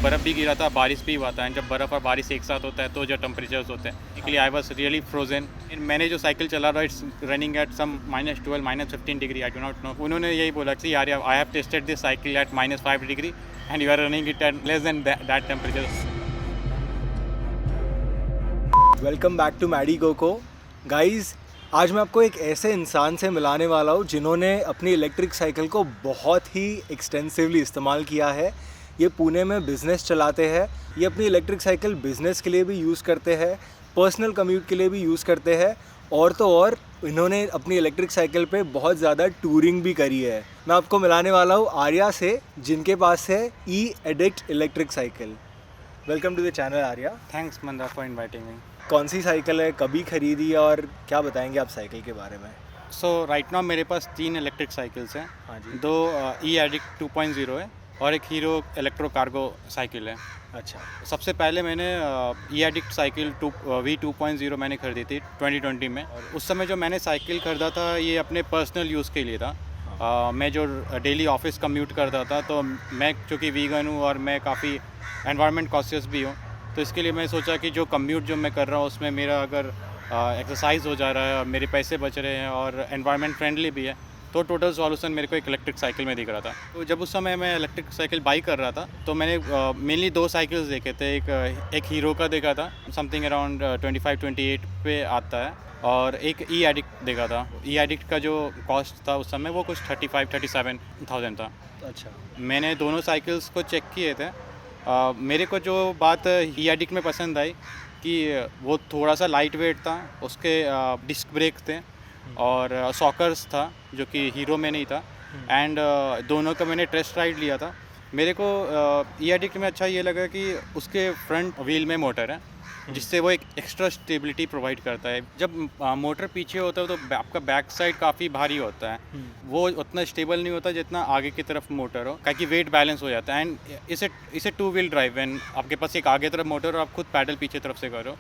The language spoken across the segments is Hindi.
बर्फ़ भी गिरा था, बारिश भी हुआ था एंड जब बर्फ़ और बारिश एक साथ होता है तो जो टेम्परेचर्स होते हैं actually I was really frozen. मैंने जो साइकिल चला रहा it's running at some -12 -15 degree, I do not know. उन्होंने यही बोला कि यार I have tested this cycle at -5 degree and you are running it at less than that temperature. Welcome back to Maddy Goko. Guys, आज मैं आपको एक ऐसे इंसान से मिलाने वाला हूँ जिन्होंने अपनी इलेक्ट्रिक साइकिल को बहुत ही एक्सटेंसिवली इस्तेमाल किया है। ये पुणे में बिज़नेस चलाते हैं। ये अपनी इलेक्ट्रिक साइकिल बिज़नेस के लिए भी यूज़ करते हैं, पर्सनल कम्यूट के लिए भी यूज़ करते हैं, और तो और इन्होंने अपनी इलेक्ट्रिक साइकिल पे बहुत ज़्यादा टूरिंग भी करी है। मैं आपको मिलाने वाला हूँ आर्या से, जिनके पास है e addict electric cycle. Welcome to the channel Arya. Thanks Manda for inviting me. कौन सी साइकिल है, कभी खरीदी, और क्या बताएंगे आप साइकिल के बारे में? सो राइट नाउ मेरे पास 3 इलेक्ट्रिक साइकिल्स हैं। हाँ जी। 2 ई एडिक्ट 2.0 है और एक हीरो इलेक्ट्रो कार्गो साइकिल है। अच्छा। सबसे पहले मैंने ई एडिक्ट साइकिल V2.0 मैंने खरीदी थी 2020 में। और उस समय जो मैंने साइकिल खरीदा था ये अपने पर्सनल यूज़ के लिए था। मैं जो डेली ऑफिस कम्यूट करता था, तो मैं चूँकि वीगन हूँ और मैं काफ़ी एनवायरनमेंट कॉन्शियस भी हूँ, तो इसके लिए मैं सोचा कि जो कम्यूट जो मैं कर रहा हूँ उसमें मेरा अगर एक्सरसाइज हो जा रहा है और मेरे पैसे बच रहे हैं और एनवायरनमेंट फ्रेंडली भी है, तो टोटल सॉल्यूशन मेरे को एक इलेक्ट्रिक साइकिल में दिख रहा था। तो जब उस समय मैं इलेक्ट्रिक साइकिल बाई कर रहा था तो मैंने मेनली 2 साइकिल्स देखे थे। एक हीरो का देखा था, समथिंग अराउंड 25-28 पे आता है, और एक ई एडिक्ट देखा था। ई एडिक्ट का जो कॉस्ट था उस समय वो कुछ 35-37,000 था। अच्छा। मैंने दोनों साइकिल्स को चेक किए थे। मेरे को जो बात ई एडिक्ट में पसंद आई कि वो थोड़ा सा लाइट वेट था, उसके डिस्क ब्रेक थे और सॉकर्स था जो कि हीरो में नहीं था। एंड दोनों का मैंने टेस्ट राइड लिया था। मेरे को ई एडिक्ट में अच्छा ये लगा कि उसके फ्रंट व्हील में मोटर है, जिससे वो एक एक्स्ट्रा स्टेबिलिटी प्रोवाइड करता है। जब मोटर पीछे होता है तो आपका बैक साइड काफ़ी भारी होता है, वो उतना स्टेबल नहीं होता जितना आगे की तरफ मोटर हो, ताकि वेट बैलेंस हो जाता है। एंड इसे 2 व्हील ड्राइव, एंड आपके पास एक आगे तरफ मोटर और आप खुद पैडल पीछे तरफ से करो,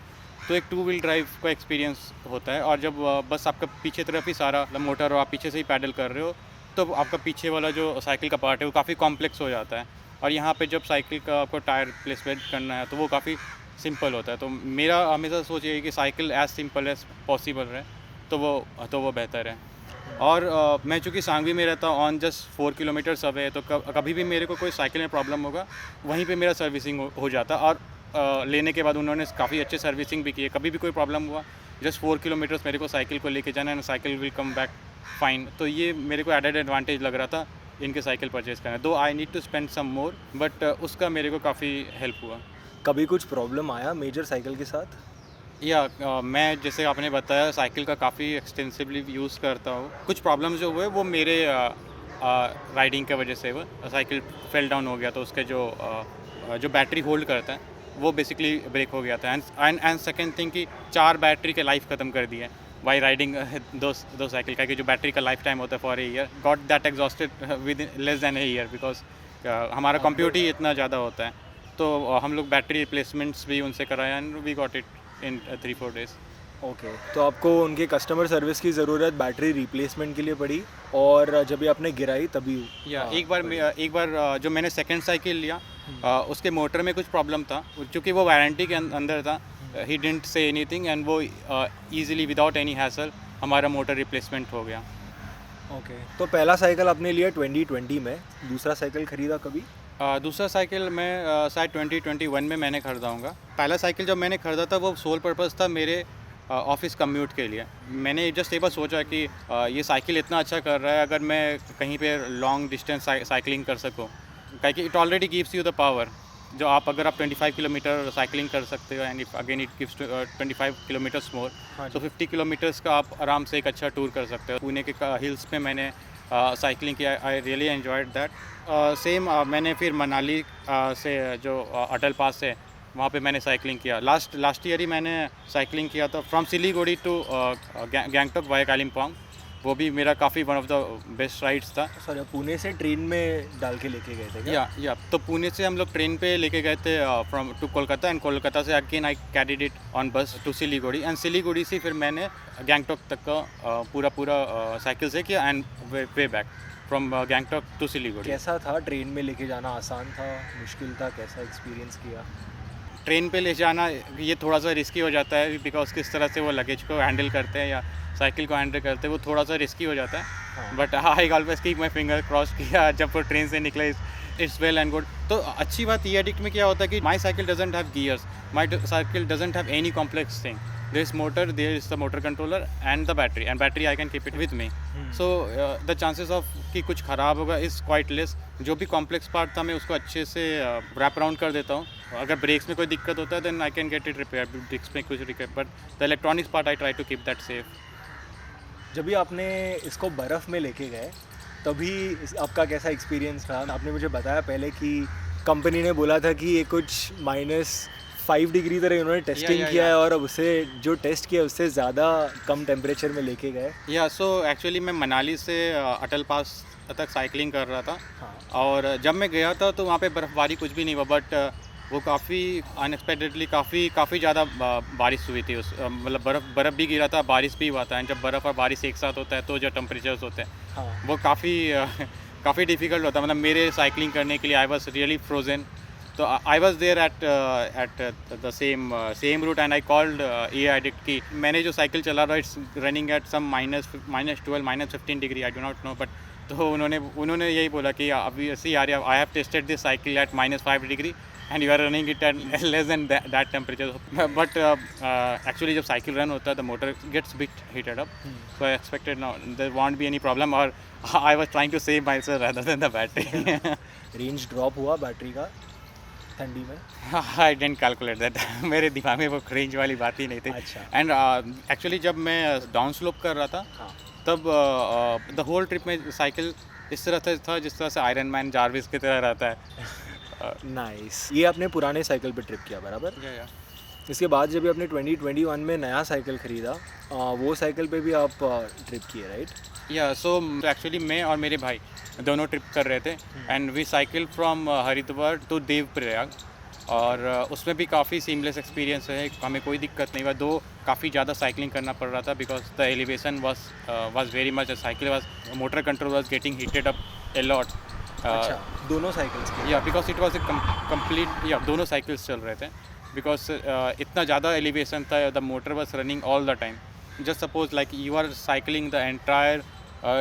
तो एक 2 व्हील ड्राइव का एक्सपीरियंस होता है। और जब बस आपका पीछे तरफ ही सारा मोटर और आप पीछे से ही पैडल कर रहे हो, तो आपका पीछे वाला जो साइकिल का पार्ट है वो काफ़ी कॉम्प्लेक्स हो जाता है। और यहाँ पे जब साइकिल का आपको टायर रिप्लेसमेंट करना है तो वो काफ़ी सिंपल होता है। तो मेरा हमेशा सोच ये है कि cycle as simple as possible रहे तो वो बेहतर है। और मैं चूँकि सांगवी में रहता हूँ, ऑन जस्ट 4 किलोमीटर्स अवे, तो कभी भी मेरे को कोई साइकिल में प्रॉब्लम होगा वहीं पे मेरा सर्विसिंग हो जाता। और लेने के बाद उन्होंने काफ़ी अच्छे सर्विसिंग भी की है। कभी भी कोई प्रॉब्लम हुआ, जस्ट 4 किलोमीटर्स मेरे को साइकिल को लेके जाना है, cycle will come back fine. तो ये मेरे को एडेड एडवांटेज लग रहा था इनके साइकिल परचेज़ करना। Though I need to spend some more, but उसका मेरे को काफ़ी हेल्प हुआ। कभी कुछ प्रॉब्लम आया मेजर साइकिल के साथ? या मैं जैसे आपने बताया साइकिल का काफ़ी एक्सटेंसिवली यूज़ करता हूँ। कुछ प्रॉब्लम्स जो हुए वो मेरे राइडिंग की वजह से, वो साइकिल फेल डाउन हो गया, तो उसके जो बैटरी होल्ड करता है वो बेसिकली ब्रेक हो गया था। एंड सेकेंड थिंग कि 4 बैटरी के लाइफ ख़त्म कर दिए बाई राइडिंग दो साइकिल का, कि जो बैटरी का लाइफ टाइम होता है for a year, got that exhausted with less than a year, because हमारा कंप्यूट ही इतना ज़्यादा होता है। तो हम लोग बैटरी रिप्लेसमेंट्स भी उनसे कराए and we got it in 3-4 days. Okay. तो आपको उनके कस्टमर सर्विस की ज़रूरत बैटरी रिप्लेसमेंट के लिए पड़ी, और जब ये आपने गिराई तभी? या एक बार जो मैंने सेकंड साइकिल लिया, उसके मोटर में कुछ प्रॉब्लम था, क्योंकि वो वारंटी के अंदर था। He didn't say anything and वो ईजिली विदाउट एनी हैसल हमारा मोटर रिप्लेसमेंट हो गया। ओके। तो पहला साइकिल आपने लिया 2020 में, दूसरा साइकिल खरीदा कभी? दूसरा साइकिल मैं शायद 2021 में मैंने खरीदा होगा। पहला साइकिल जब मैंने खरीदा था वो सोल पर्पस था मेरे ऑफिस कम्यूट के लिए। मैंने जस्ट एक बार सोचा कि ये साइकिल इतना अच्छा कर रहा है, अगर मैं कहीं पे लॉन्ग डिस्टेंस साइकिलिंग कर सकूँ, क्योंकि it already gives you the power. जो अगर आप 25 किलोमीटर साइकिलिंग कर सकते हो, and again it gives 25 kilometres more, तो 50 किलोमीटर्स का आप आराम से एक अच्छा टूर कर सकते हो। पुणे के हिल्स पे मैंने साइकिलिंग किया, I really enjoyed that. Same मैंने फिर मनाली से जो अटल पास है वहाँ पे मैंने साइकिलिंग किया। लास्ट ईयर ही मैंने साइकिलिंग किया था from Siliguri to Gangtok via Kalimpong. वो भी मेरा काफ़ी one of the best rides था। सर, पुणे से ट्रेन में डाल के लेके गए थे क्या? या तो पुणे से हम लोग ट्रेन पे लेके गए थे from to Kolkata, and Kolkata से again I carried it on bus to Siliguri, and Siliguri से फिर मैंने गैंगटॉक तक का पूरा साइकिल से किया and way back. From Gangtok to Siliguri. कैसा था ट्रेन में लेके जाना? आसान था, मुश्किल था? कैसा एक्सपीरियंस किया? ट्रेन पे ले जाना ये थोड़ा सा रिस्की हो जाता है, बिकॉज किस तरह से वो लगेज को हैंडल करते हैं या साइकिल को हैंडल करते हैं, वो थोड़ा सा रिस्की हो जाता है। हाँ। But I always keep my finger cross किया जब वो ट्रेन से निकले, इट्स वेल एंड गुड। तो अच्छी बात ई एडिक्ट में क्या होता है कि my cycle doesn't have gears, my cycle doesn't have any complex thing. there is motor, there is the motor controller and the battery I can keep it with me. So the chances of कि कुछ ख़राब होगा is quite less. जो भी complex part था मैं उसको अच्छे से wrap around कर देता हूँ। अगर brakes में कोई दिक्कत होता है then I can get it repaired, discs में कुछ repair, but the electronics part I try to keep that safe. जब भी आपने इसको बर्फ़ में लेके गए तभी आपका कैसा एक्सपीरियंस रहा? आपने मुझे बताया पहले कि कंपनी ने बोला था कि ये कुछ -5 डिग्री तक इन्होंने टेस्टिंग किया है और अब उसे जो टेस्ट किया उससे ज़्यादा कम टेम्परेचर में लेके गए। या सो एक्चुअली मैं मनाली से अटल पास तक साइकिलिंग कर रहा था। हाँ। और जब मैं गया था तो वहाँ पे बर्फ़बारी कुछ भी नहीं हुआ, बट वो काफ़ी अनएक्सपेक्टेडली काफ़ी ज़्यादा बारिश हुई थी। उस मतलब बर्फ़ भी गिरा था, बारिश भी हुआ था। एंड जब बर्फ़ और बारिश एक साथ होता है तो जो टेम्परेचर्स होते हैं हाँ। वो काफ़ी डिफ़िकल्ट होता है। मतलब मेरे साइकिलिंग करने के लिए आई वॉज रियली फ्रोजन। तो I was there at the same route and I called a addict की मैंने जो साइकिल चला रहा it's running at some -12 -15 degree, I do not know. But तो उन्होंने यही बोला कि अभी ऐसी आ रही है, I have tested this cycle at -5 degree and you are running it at less than that temperature. But actually जब साइकिल रन होता है the motor gets bit heated up, so I expected no there won't be any problem, और I was trying to save myself rather than the battery. Range drop हुआ बैटरी का ठंडी में? I didn't calculate that. मेरे दिमाग में वो रेंज वाली बात ही नहीं थी। अच्छा। एंड एक्चुअली जब मैं डाउन स्लोप कर रहा था हाँ। तब द होल ट्रिप में साइकिल इस तरह से था जिस तरह से आयरन मैन जारविस की तरह रहता है। नाइस। ये आपने पुराने साइकिल पे ट्रिप किया बराबर? इसके बाद जब आपने 2021 में नया साइकिल ख़रीदा वो साइकिल पे भी आप ट्रिप किए राइट? या सो एक्चुअली मैं और मेरे भाई दोनों ट्रिप कर रहे थे and we cycle from Haridwar to Devprayag, और उसमें भी काफ़ी सीमलेस एक्सपीरियंस है, हमें कोई दिक्कत नहीं हुआ। दो काफ़ी ज़्यादा साइकिलिंग करना पड़ रहा था because the elevation was very much, cycle was motor control was getting heated up a lot. अच्छा, दोनों साइकिल्स के? या because it was a complete, या दोनों साइकिल्स चल रहे थे बिकॉज इतना ज़्यादा एलिवेशन था, the motor was running all the time. Just suppose like you are cycling the entire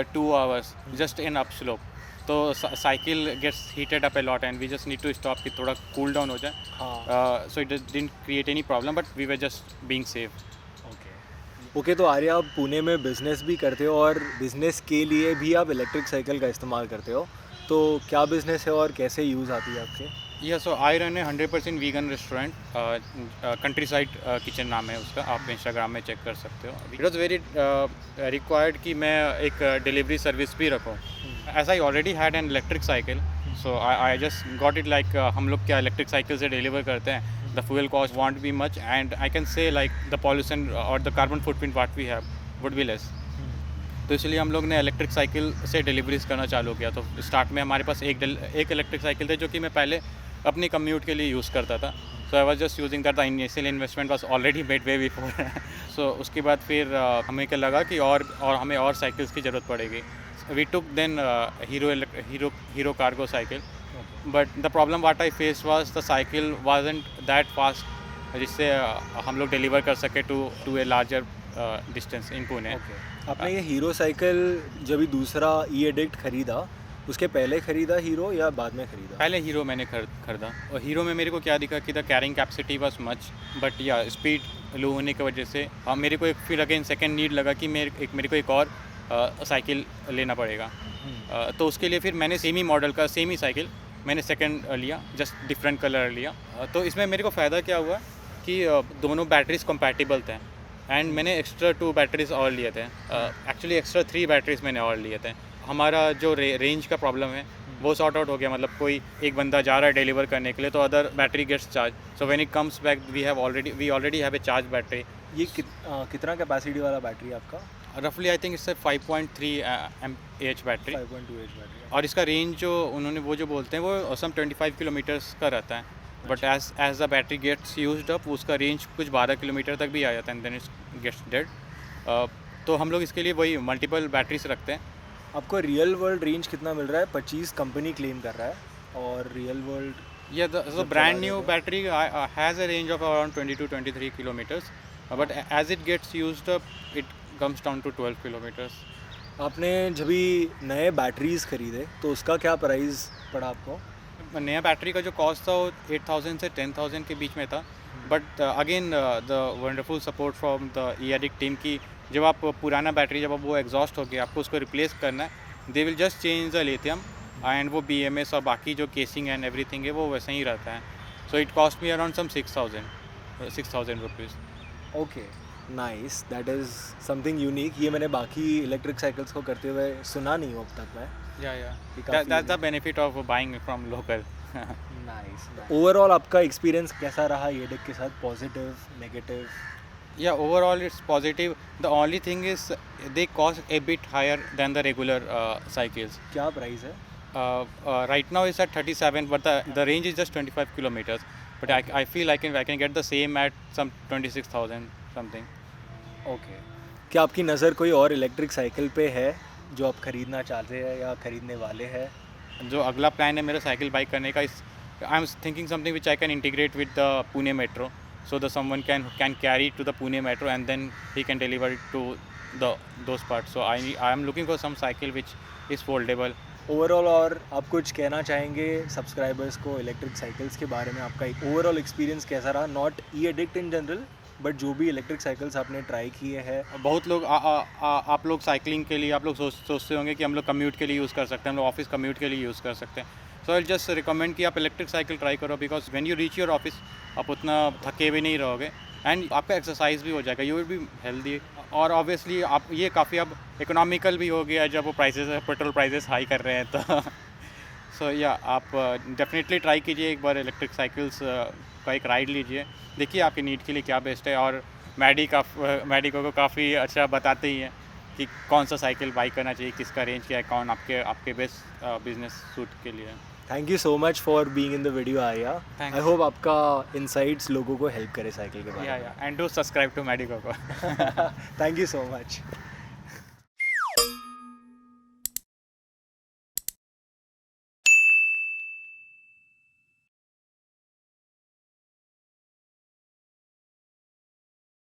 2 hours just in upslope, तो cycle gets heated up a lot and we just need to stop कि थोड़ा कूल डाउन हो जाए। So it didn't create any problem but we were just being safe. Okay, तो आर्या आप पुणे में बिज़नेस भी करते हो और बिज़नेस के लिए भी आप इलेक्ट्रिक साइकिल का इस्तेमाल करते हो, तो क्या बिज़नेस है और कैसे यूज़ आती है आपके? या so I run a 100% vegan restaurant, countryside kitchen नाम है उसका, आप इंस्टाग्राम में चेक कर सकते हो। इट वॉज वेरी रिक्वायर्ड कि मैं एक डिलीवरी सर्विस भी रखूँ, as I already had an electric cycle, so I just got it like हम लोग क्या इलेक्ट्रिक साइकिल से डिलीवर करते हैं, the fuel cost won't be much and I can say like the pollution और the carbon footprint what we have would be less. तो इसलिए हम लोग ने इलेक्ट्रिक साइकिल से डिलीवरीज करना चालू किया। तो स्टार्ट में हमारे पास एक इलेक्ट्रिक साइकिल थे जो कि मैं पहले अपनी कम्यूट के लिए यूज़ करता था, so I was just using that, the initial investment was already made way before. सो उसके बाद फिर हमें क्या लगा कि और हमें और साइकिल्स की ज़रूरत पड़ेगी। We took then Hero cargo cycle, but the problem what I face was the cycle wasn't that fast जिससे हम लोग डिलीवर कर सके to a larger distance in Pune. आपने ये हीरो साइकिल जब भी दूसरा ई एडिक्ट ख़रीदा उसके पहले ख़रीदा हीरो या बाद में ख़रीदा? पहले हीरो मैंने खरीदा, और हीरो में मेरे को क्या दिखा कि the carrying capacity was much, but या स्पीड लो होने की वजह से मेरे को एक फिर अगेन सेकंड नीड लगा कि मेरे को एक और साइकिल लेना पड़ेगा। तो उसके लिए फिर मैंने सेम ही साइकिल मैंने सेकंड लिया, जस्ट डिफरेंट कलर लिया। तो इसमें मेरे को फ़ायदा क्या हुआ कि दोनों बैटरीज कंपैटिबल थे एंड मैंने एक्स्ट्रा 2 बैटरीज और लिए थे, एक्चुअली एक्स्ट्रा 3 बैटरीज मैंने और लिए थे। हमारा जो रेंज का प्रॉब्लम है वो सॉर्ट आउट हो गया, मतलब कोई एक बंदा जा रहा है डिलीवर करने के लिए तो other battery gets charge, so when it comes back we already have a charge battery. ये कितना कैपेसिटी वाला बैटरी आपका? रफली I think it's 5.3 h battery, 5.2 h battery. और इसका रेंज जो उन्होंने वो जो बोलते हैं वो सम 25 किलोमीटर्स का रहता है, but as the battery gets used up उसका रेंज कुछ 12 किलोमीटर तक भी आ जाता है and then it's gets dead. तो हम लोग इसके लिए वही मल्टीपल बैटरीज रखते हैं आपको रियल वर्ल्ड रेंज कितना मिल रहा है? 25 कंपनी क्लेम कर रहा है और real world Yeah, the brand new battery has a range of around 20 to 23 kilometers, but as it gets used up, it comes down to 12 kilometers. आपने जब भी नए बैटरीज खरीदे तो उसका क्या प्राइस पड़ा आपको? नया बैटरी का जो कॉस्ट था वो 8,000 से 10,000 के बीच में था, but again the wonderful support from the e-addict team की जब आप पुराना बैटरी जब वो एग्जॉस्ट हो गया आपको उसको रिप्लेस करना है, they will just change the lithium and वो BMS और बाकी जो केसिंग एंड एवरीथिंग है वो वैसे ही रहता है. So it cost me around some 6,000 rupees. Okay, nice, that is something unique. ये मैंने बाकी इलेक्ट्रिक साइकिल्स को करते हुए सुना नहीं हो अब तक मैं. That's the benefit of buying from local. Nice. Overall आपका एक्सपीरियंस कैसा रहा e-addict के साथ? Positive, negative? Yeah, overall it's positive. The only thing is they cost a bit higher than the regular cycles. क्या प्राइस है? Right now it's at 37, but the range is just 25 kilometers. But I feel I can get the same at some 26,000 something. Okay. क्या आपकी नज़र कोई और इलेक्ट्रिक साइकिल पे है जो आप ख़रीदना चाहते हैं या ख़रीदने वाले हैं? जो अगला प्लान है मेरा साइकिल बाइक करने का, इस I am thinking something which I can integrate with the Pune metro, so the someone can carry it to the Pune metro and then he can deliver it to those parts. So I am looking for some cycle which is foldable. Overall और आप कुछ कहना चाहेंगे सब्सक्राइबर्स को इलेक्ट्रिक साइकिल्स के बारे में? आपका एक ओवरऑल एक्सपीरियंस कैसा रहा? Not e-addict in general, but जो भी इलेक्ट्रिक साइकिल्स आपने ट्राई किए हैं. बहुत लोग आप लोग साइकिलिंग के लिए आप लोग सोचते होंगे कि हम लोग कम्यूट के लिए यूज़ कर सकते हैं, हम लोग ऑफिस कम्यूट के लिए यूज़ कर सकते हैं. सो आई जस्ट रिकमेंड कि आप इलेक्ट्रिक साइकिल ट्राई करो, because when you reach your office आप उतना थके भी नहीं रहोगे एंड आपका एक्सरसाइज भी हो जाएगा, यू विल बी हेल्दी. और ऑब्वियसली आप ये काफ़ी अब इकोनॉमिकल भी हो गया जब वो पेट्रोल प्राइसेस हाई कर रहे हैं तो सो या आप डेफिनेटली ट्राई कीजिए एक बार इलेक्ट्रिक साइकिल्स का एक राइड लीजिए, देखिए आपकी नीड के लिए क्या बेस्ट है. और मैडिको को काफ़ी अच्छा बताते ही हैं कि कौन सा साइकिल बाई करना चाहिए, किसका रेंज क्या है, कौन आपके बेस्ट बिजनेस सूट के लिए. Thank you so much for being in the video Arya. Thanks. I hope आपका इनसाइट्स लोगों को हेल्प करे साइकिल के बारे में. एंड डू सब्सक्राइब टू मैडिको को. Thank you so much.